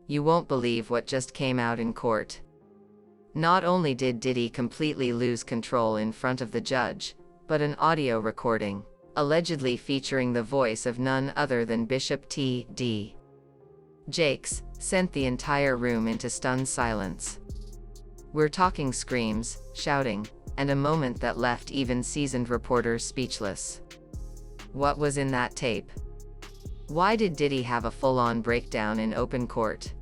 You won't believe what just came out in court. Not only did Diddy completely lose control in front of the judge, but an audio recording, allegedly featuring the voice of none other than Bishop T.D. Jakes, sent the entire room into stunned silence. We're talking screams, shouting, and a moment that left even seasoned reporters speechless. What was in that tape? Why did Diddy have a full-on breakdown in open court?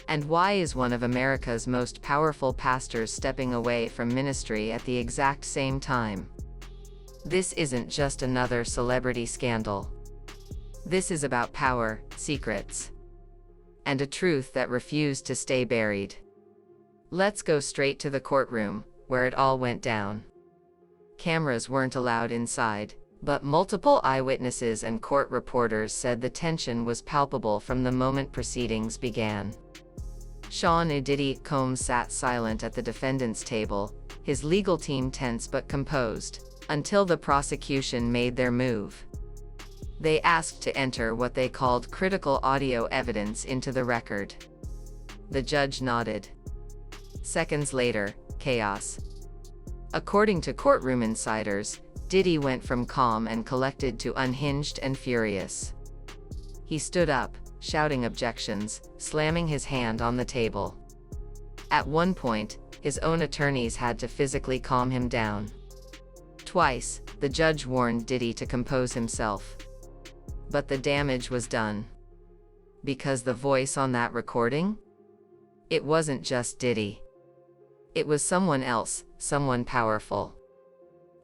And why is one of America's most powerful pastors stepping away from ministry at the exact same time? This isn't just another celebrity scandal. This is about power, secrets, and a truth that refused to stay buried. Let's go straight to the courtroom, where it all went down. Cameras weren't allowed inside, but multiple eyewitnesses and court reporters said the tension was palpable from the moment proceedings began. Sean Diddy Combs sat silent at the defendant's table, his legal team tense but composed, until the prosecution made their move. They asked to enter what they called critical audio evidence into the record. The judge nodded. Seconds later, chaos. According to courtroom insiders, Diddy went from calm and collected to unhinged and furious. He stood up, shouting objections, slamming his hand on the table. At one point, his own attorneys had to physically calm him down. Twice, the judge warned Diddy to compose himself. But the damage was done. Because the voice on that recording? It wasn't just Diddy. It was someone else, someone powerful.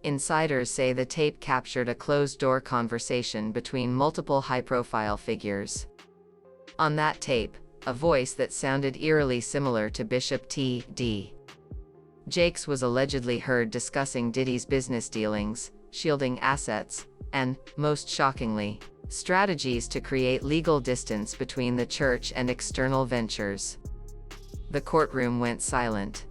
Insiders say the tape captured a closed-door conversation between multiple high-profile figures. On that tape, a voice that sounded eerily similar to Bishop T.D. Jakes was allegedly heard discussing Diddy's business dealings, shielding assets, and, most shockingly, strategies to create legal distance between the church and external ventures. The courtroom went silent.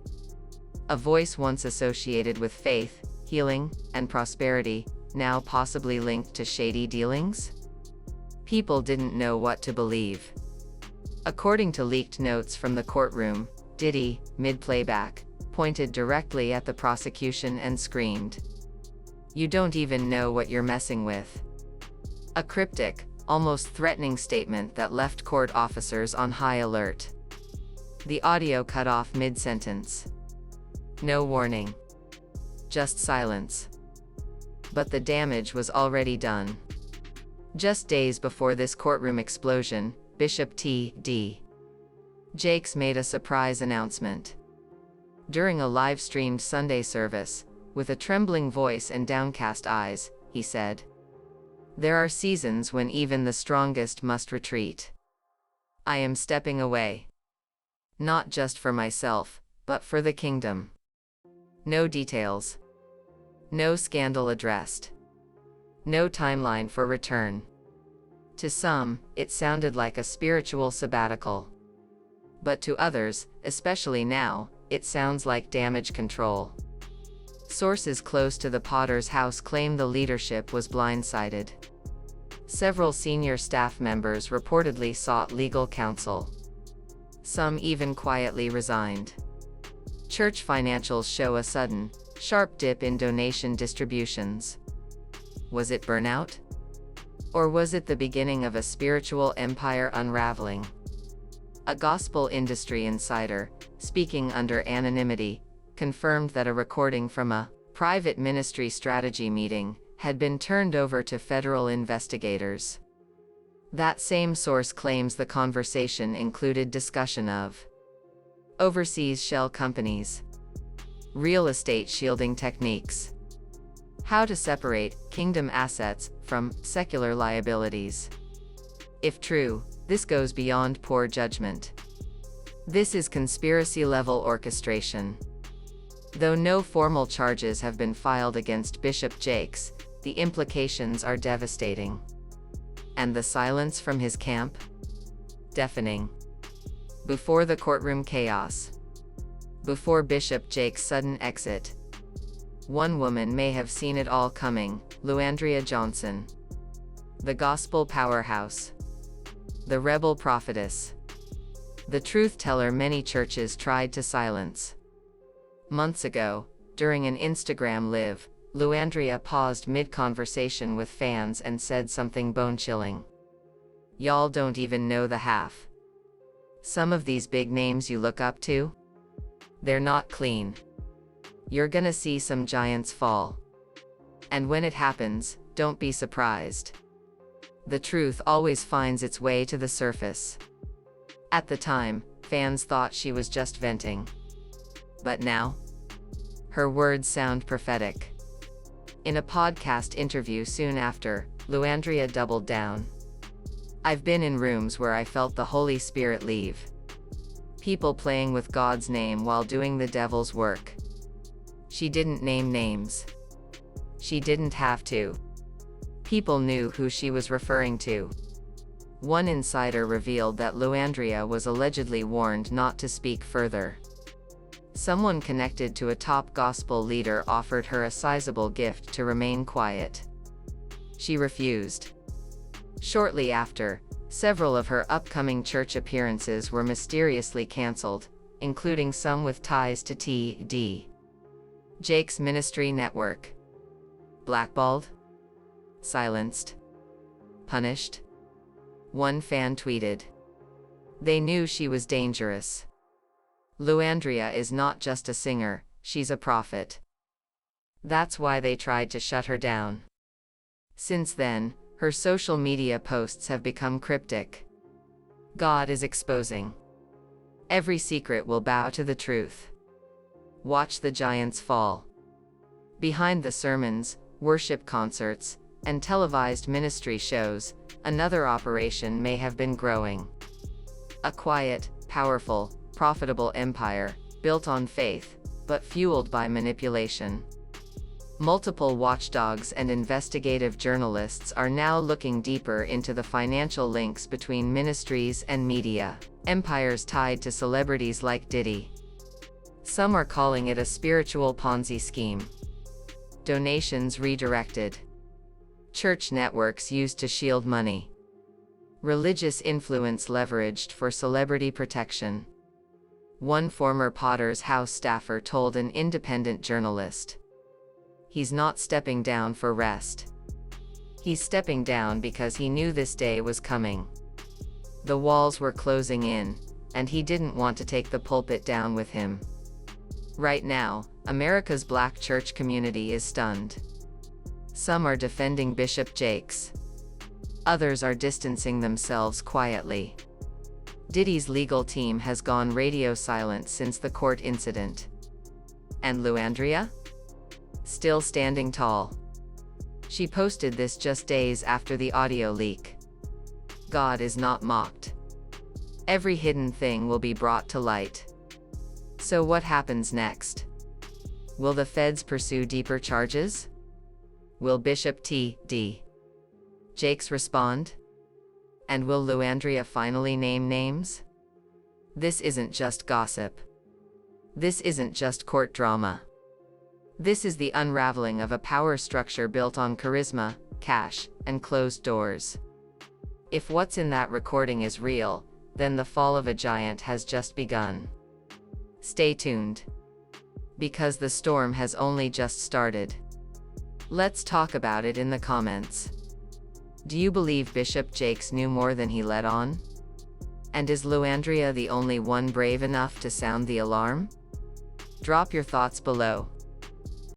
A voice once associated with faith, healing, and prosperity, now possibly linked to shady dealings? People didn't know what to believe. According to leaked notes from the courtroom, Diddy, mid-playback, pointed directly at the prosecution and screamed, "You don't even know what you're messing with." A cryptic, almost threatening statement that left court officers on high alert. The audio cut off mid-sentence. No warning. Just silence. But the damage was already done. Just days before this courtroom explosion, Bishop T.D. Jakes made a surprise announcement. During a live-streamed Sunday service, with a trembling voice and downcast eyes, he said, "There are seasons when even the strongest must retreat. I am stepping away. Not just for myself, but for the kingdom." No details. No scandal addressed. No timeline for return. To some, it sounded like a spiritual sabbatical. But to others, especially now, it sounds like damage control. Sources close to the Potter's house claim the leadership was blindsided. Several senior staff members reportedly sought legal counsel. Some even quietly resigned. Church financials show a sudden, sharp dip in donation distributions. Was it burnout? Or was it the beginning of a spiritual empire unraveling? A gospel industry insider, speaking under anonymity, confirmed that a recording from a private ministry strategy meeting had been turned over to federal investigators. That same source claims the conversation included discussion of overseas shell companies, real estate shielding techniques, how to separate kingdom assets from secular liabilities. If true, this goes beyond poor judgment. This is conspiracy-level orchestration. Though no formal charges have been filed against Bishop Jakes, the implications are devastating. And the silence from his camp? Deafening. Before the courtroom chaos. Before Bishop Jakes' sudden exit. One woman may have seen it all coming, Andria Johnson. The gospel powerhouse. The rebel prophetess. the truth teller many churches tried to silence. Months ago, during an Instagram live, Andria paused mid-conversation with fans and said something bone-chilling. "Y'all don't even know the half. Some of these big names you look up to? They're not clean. You're gonna see some giants fall. And when it happens, don't be surprised. The truth always finds its way to the surface." At the time, fans thought she was just venting. But now? Her words sound prophetic. In a podcast interview soon after, Andria doubled down. "I've been in rooms where I felt the Holy Spirit leave. People playing with God's name while doing the devil's work." She didn't name names. She didn't have to. People knew who she was referring to. One insider revealed that Andria was allegedly warned not to speak further. Someone connected to a top gospel leader offered her a sizable gift to remain quiet. She refused. Shortly after, several of her upcoming church appearances were mysteriously canceled, including some with ties to T.D. Jake's ministry network. Blackballed? Silenced? Punished? One fan tweeted. "They knew she was dangerous. Andria is not just a singer, she's a prophet. That's why they tried to shut her down." Since then, her social media posts have become cryptic. "God is exposing. Every secret will bow to the truth. Watch the giants fall." Behind the sermons, worship concerts, and televised ministry shows, another operation may have been growing. A quiet, powerful, profitable empire, built on faith, but fueled by manipulation. Multiple watchdogs and investigative journalists are now looking deeper into the financial links between ministries and media, empires tied to celebrities like Diddy. Some are calling it a spiritual Ponzi scheme. Donations redirected. Church networks used to shield money. Religious influence leveraged for celebrity protection. One former Potter's House staffer told an independent journalist, "He's not stepping down for rest. He's stepping down because he knew this day was coming. The walls were closing in, and he didn't want to take the pulpit down with him." Right now, America's black church community is stunned. Some are defending Bishop Jakes. Others are distancing themselves quietly. Diddy's legal team has gone radio silent since the court incident. And Andria? Still standing tall. She posted this just days after the audio leak. "God is not mocked. Every hidden thing will be brought to light." So what happens next? Will the feds pursue deeper charges? Will Bishop T.D. Jakes respond? And will Andria finally name names? This isn't just gossip. This isn't just court drama. This is the unraveling of a power structure built on charisma, cash, and closed doors. If what's in that recording is real, then the fall of a giant has just begun. Stay tuned. Because the storm has only just started. Let's talk about it in the comments. Do you believe Bishop Jakes knew more than he let on? And is Andria the only one brave enough to sound the alarm? Drop your thoughts below.